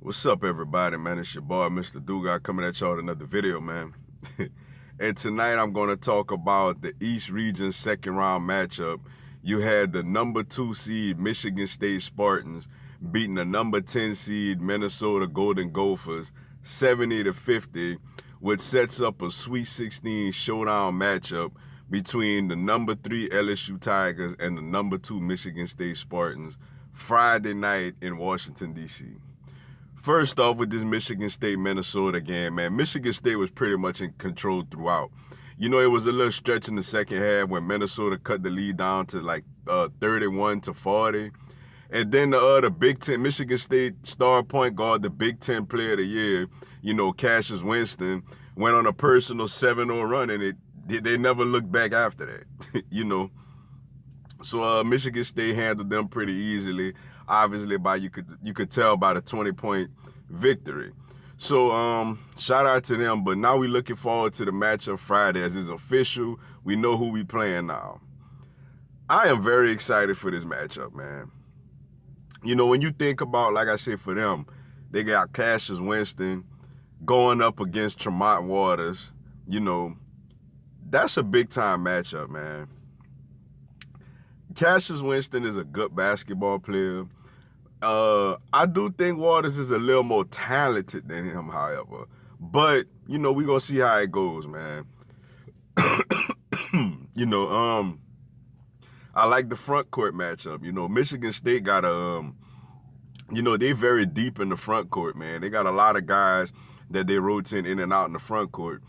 What's up, everybody, man? It's your boy, Mr. Dugas, coming at y'all with another video, man. And tonight I'm going to talk about the East Region second round matchup. You had the number 2 seed Michigan State Spartans beating the number 10 seed Minnesota Golden Gophers 70-50, which sets up a Sweet 16 showdown matchup between the number 3 LSU Tigers and the number 2 Michigan State Spartans Friday night in Washington, D.C. First off, with this Michigan State-Minnesota game, man, Michigan State was pretty much in control throughout. You know, it was a little stretch in the second half when Minnesota cut the lead down to like 31-40. And then the Big Ten, Michigan State star point guard, the Big Ten Player of the Year, you know, Cassius Winston, went on a personal 7-0 run, and they never looked back after that, you know. So Michigan State handled them pretty easily. Obviously, you could tell by the 20-point victory. So shout out to them. But now we're looking forward to the matchup Friday as it's official. We know who we playing now. I am very excited for this matchup, man. You know, when you think about, like I said, for them, they got Cassius Winston going up against Tramont Waters. You know, that's a big-time matchup, man. Cassius Winston is a good basketball player. I do think Waters is a little more talented than him, however. But, you know, we're going to see how it goes, man. You know, I like the front court matchup. You know, Michigan State got you know, they very deep in the front court, man. They got a lot of guys that they rotate in and out in the front court.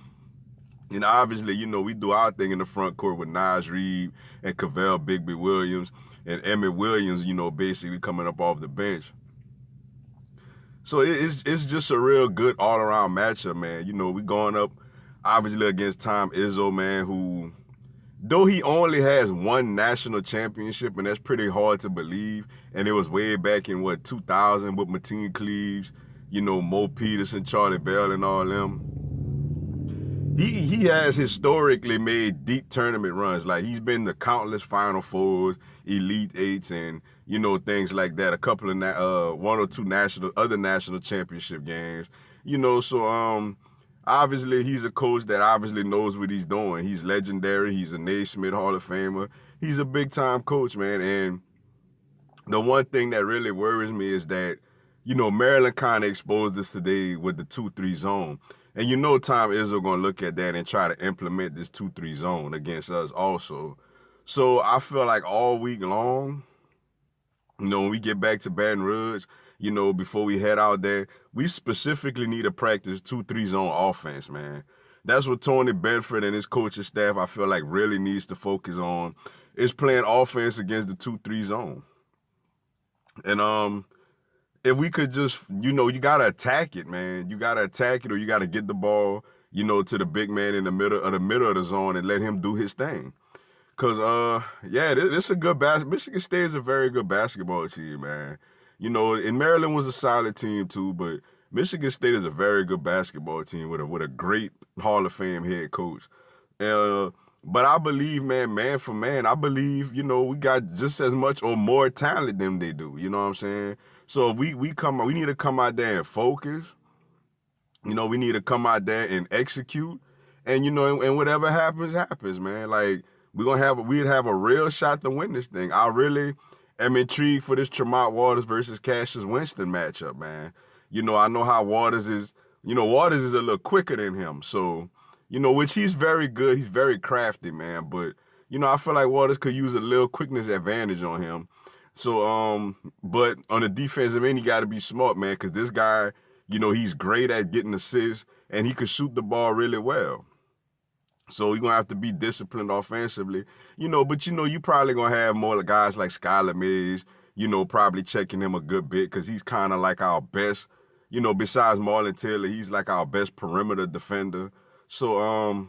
And obviously, you know, we do our thing in the front court with Naz Reid and Cavell Bigby Williams and Emmett Williams, you know, basically coming up off the bench. So it's just a real good all-around matchup, man. You know, we going up, obviously, against Tom Izzo, man, who, though he only has one national championship, and that's pretty hard to believe, and it was way back in, 2000 with Mateen Cleaves, you know, Mo Peterson, Charlie Bell, and all them. He has historically made deep tournament runs. Like, he's been to countless Final Fours, Elite Eights, and, you know, things like that. A couple of one or two other national championship games. You know, so obviously he's a coach that obviously knows what he's doing. He's legendary. He's a Naismith Hall of Famer. He's a big time coach, man. And the one thing that really worries me is that, you know, Maryland kind of exposed us today with the 2-3 zone. And you know Tom Izzo going to look at that and try to implement this 2-3 zone against us also. So I feel like all week long, you know, when we get back to Baton Rouge, you know, before we head out there, we specifically need to practice 2-3 zone offense, man. That's what Tony Benford and his coaching staff, I feel like, really needs to focus on, is playing offense against the 2-3 zone. And if we could just, you know, you got to attack it, man. You got to attack it, or you got to get the ball, you know, to the big man in the middle of the zone and let him do his thing. Because, yeah, this is a good Michigan State is a very good basketball team, man. You know, and Maryland was a solid team too, but Michigan State is a very good basketball team with a great Hall of Fame head coach. But I believe, man for man, I believe, you know, we got just as much or more talent than they do. You know what I'm saying? So if we need to come out there and focus. You know, we need to come out there and execute. And, you know, and whatever happens, happens, man. Like, we'd have a real shot to win this thing. I really am intrigued for this Tramont Waters versus Cassius Winston matchup, man. You know, I know how Waters is a little quicker than him. So, you know, which he's very good. He's very crafty, man. But, you know, I feel like Waters could use a little quickness advantage on him. So, but on the defensive end, you got to be smart, man, because this guy, you know, he's great at getting assists, and he could shoot the ball really well. So you're going to have to be disciplined offensively, you know, but, you know, you probably going to have more guys like Skylar, you know, probably checking him a good bit because he's kind of like our best, you know, besides Marlon Taylor, he's like our best perimeter defender. So,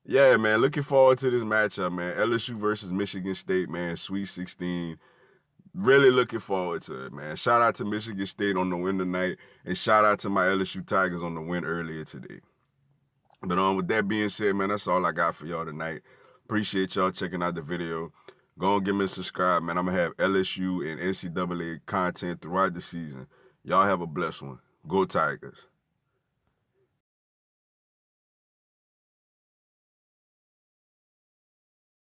yeah, man, looking forward to this matchup, man. LSU versus Michigan State, man, Sweet 16. Really looking forward to it, man. Shout out to Michigan State on the win tonight, and shout out to my LSU Tigers on the win earlier today. But with that being said, man, that's all I got for y'all tonight. Appreciate y'all checking out the video. Go and give me a subscribe, man. I'm going to have LSU and NCAA content throughout the season. Y'all have a blessed one. Go Tigers.